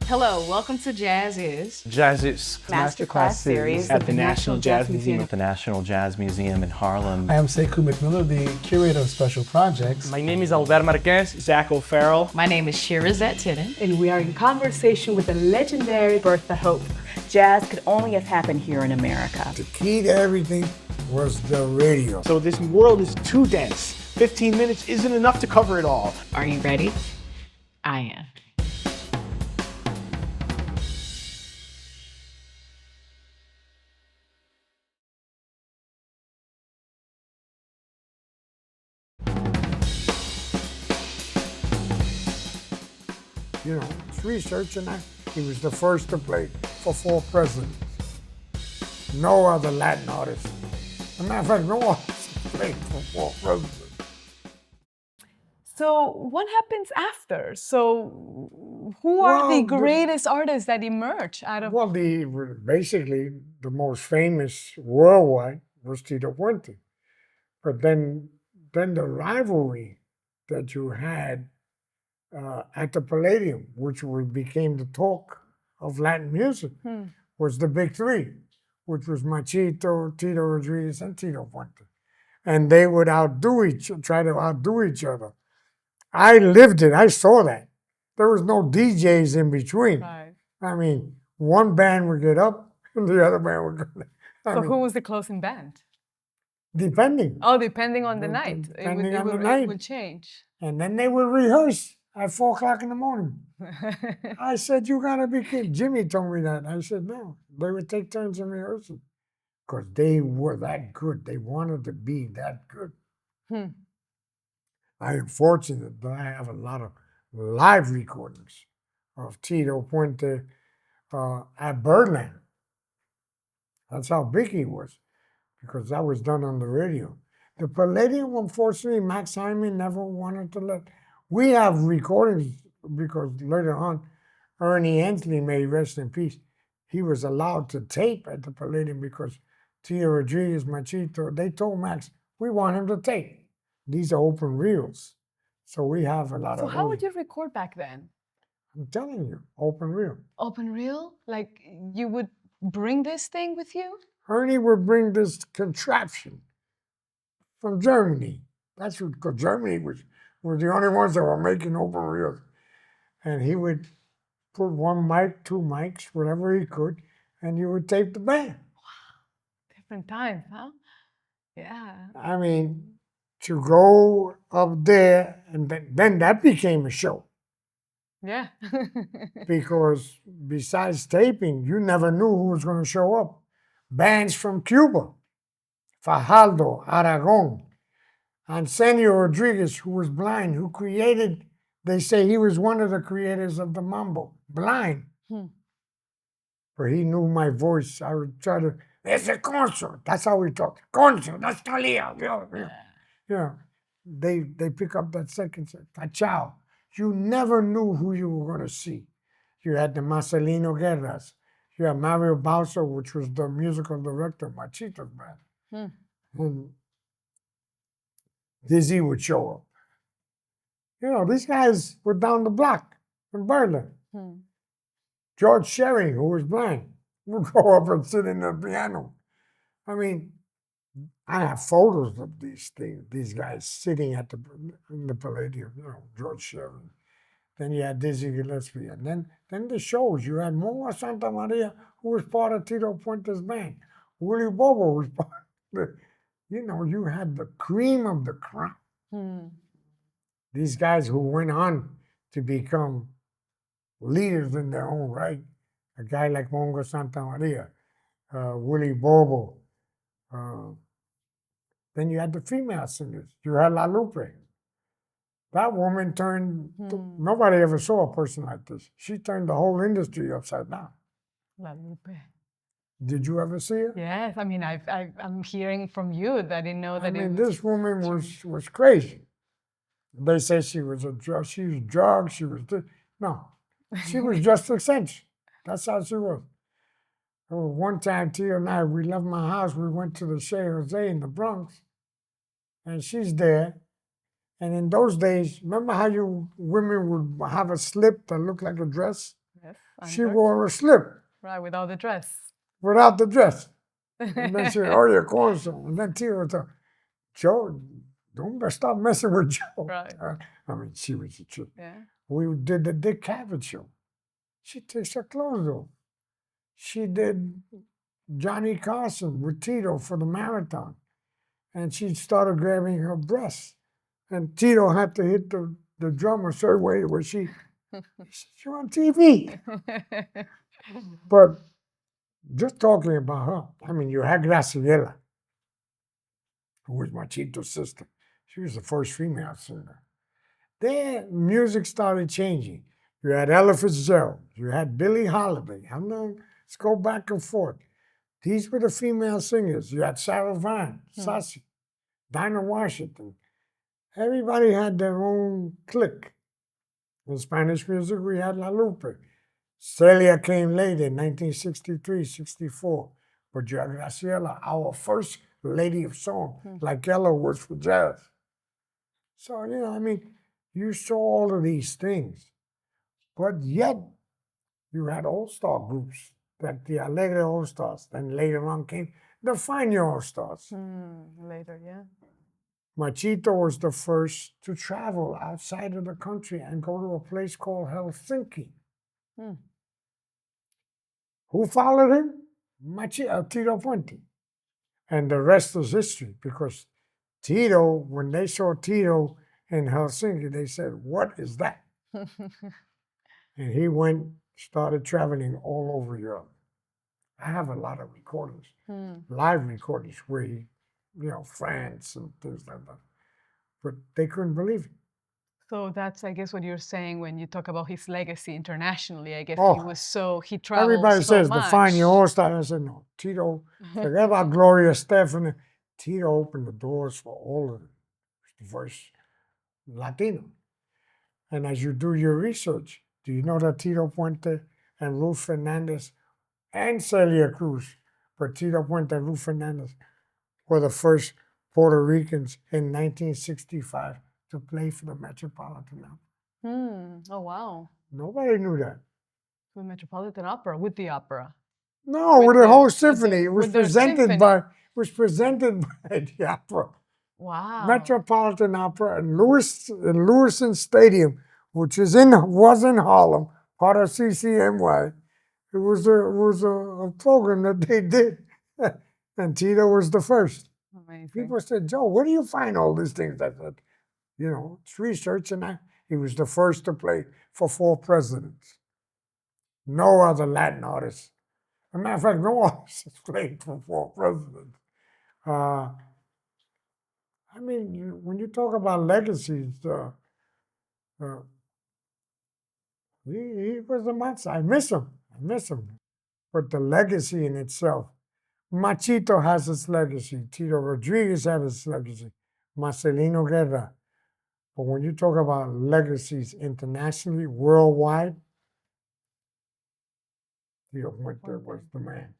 Hello, welcome to Jazz Is Jazz's MasterClass series at the National Jazz Museum at the National Jazz Museum in Harlem. I am Sekou McMillan, the curator of special projects. My name is Albert Marquez, Zach O'Farrell. My name is Shirazette Titten. And we are in conversation with the legendary Bertha Hope. Jazz could only have happened here in America. The key to everything was the radio. So this world is too dense. 15 minutes isn't enough to cover it all. Are you ready? I am. You know, it's researching that. He was the first to play for 4 presidents. No other Latin artist. As a matter of fact, no artist played for 4 presidents. So what happens after? So who are the greatest artists that emerge out of? Well, basically the most famous worldwide was Tito Puente. But then the rivalry that you had at the Palladium, which became the talk of Latin music, was the big 3, which was Machito, Tito Rodriguez, and Tito Puente. And they would try to outdo each other. I lived it. I saw that. There was no DJs in between. Right. I mean, one band would get up and the other band would go down. So who was the closing band? Depending. Oh, depending on the night. Depending on the night. It would change. And then they would rehearse at 4 o'clock in the morning. I said, you gotta be kidding. Jimmy told me that. I said, no. They would take turns in rehearsing because they were that good. They wanted to be that good. I am fortunate that I have a lot of live recordings of Tito Puente at Birdland. That's how big he was, because that was done on the radio. The Palladium, unfortunately, Max Hyman never wanted to let. We have recordings because later on, Ernie Anthony, may he rest in peace, he was allowed to tape at the Palladium because Tito Rodriguez, Machito, they told Max, we want him to tape. These are open reels. So we have a lot of. So how would you record back then? I'm telling you, open reel. Open reel? Like you would bring this thing with you? Ernie would bring this contraption from Germany. That's what, because Germany were the only ones that were making open reels. And he would put 1 mic, 2 mics, whatever he could, and you would tape the band. Wow. Different times, huh? Yeah. I mean, to go up there, and then that became a show. Yeah. Because besides taping, you never knew who was going to show up. Bands from Cuba, Fajardo, Aragon, Arsenio Rodriguez, who was blind, who created, they say he was one of the creators of the mambo, blind. But he knew my voice. I would try to, it's a Conzo. That's how we talk. Conzo, that's Talia. Yeah. They pick up that second, Ciao. You never knew who you were going to see. You had the Marcelino Guerras. You had Mario Bausa, which was the musical director of Machito's band. And Dizzy would show up. You know, these guys were down the block in Berlin. George Sherry, who was blind, would go up and sit in the piano. I mean, I have photos of these guys sitting in the Palladium, you know, George Sherry. Then you had Dizzy Gillespie. And then the shows, you had Mongo Santa Maria, who was part of Tito Puente's band. Willie Bobo was part of the, you know, you had the cream of the crop. These guys who went on to become leaders in their own right. A guy like Mongo Santa Maria, Willie Bobo. Then you had the female singers. You had La Lupe. That woman turned, nobody ever saw a person like this. She turned the whole industry upside down. La Lupe. Did you ever see her? Yes, I mean, I'm hearing from you that I didn't know that I mean, this woman was crazy. They say she was drugged, she was this. No, she was just eccentric. That's how she was. One time, Tia and I, we left my house, we went to the Chez Jose in the Bronx, and she's there. And in those days, remember how you women would have a slip that looked like a dress? Yes. she wore a slip. Right, without the dress. Without the dress. And then she, oh, you're Conzo. And then Tito would tell, Joe, don't stop messing with Joe. Right. I mean, she was a chick. Yeah. We did the Dick Cavett show. She takes her clothes off. She did Johnny Carson with Tito for the marathon. And she started grabbing her breasts. And Tito had to hit the drum a certain way where she said, you're on TV. But just talking about her, I mean, you had Graciela, who was Machito's sister. She was the first female singer. Then music started changing. You had Ella Fitzgerald. You had Billie Holiday. Let's go back and forth. These were the female singers. You had Sarah Vaughan, Sassy, Dinah Washington. Everybody had their own clique. In Spanish music, we had La Lupe. Celia came later in 1963, 64. But you had Graciela, our first lady of song, like Ella was for jazz. So, you know, I mean, you saw all of these things. But yet, you had all-star groups, like the Alegre All-Stars. Then later on came the Fania All-Stars. Later, yeah. Machito was the first to travel outside of the country and go to a place called Helsinki. Who followed him? Tito Puente. And the rest is history, because Tito, when they saw Tito in Helsinki, they said, what is that? And he started traveling all over Europe. I have a lot of recordings, live recordings where he, France and things like that. But they couldn't believe it. So that's, I guess, what you're saying when you talk about his legacy internationally. I guess he traveled everybody so says much. the Fania All-Star. I said, no, Tito, forget about Gloria Stefan. Tito opened the doors for all of them. The first Latino. And as you do your research, do you know that Tito Puente and Ruth Fernandez and Celia Cruz, but Tito Puente and Ruth Fernandez were the first Puerto Ricans in 1965 to play for the Metropolitan Opera. Oh, wow. Nobody knew that. With Metropolitan Opera, with the opera. No, with the whole symphony. It was presented by the opera. Wow. Metropolitan Opera in Lewiston Stadium, which was in Harlem, part of CCNY. It was a program that they did, and Tito was the first. Amazing. People said, Joe, where do you find all these things? I said, it's research, and he was the first to play for 4 presidents. No other Latin artist. As a matter of fact, no artist has played for 4 presidents. I mean, when you talk about legacies, he was a monster. I miss him. But the legacy in itself, Machito has its legacy. Tito Rodriguez has its legacy. Marcelino Guerra. But when you talk about legacies internationally, worldwide, Tito Puente was the man.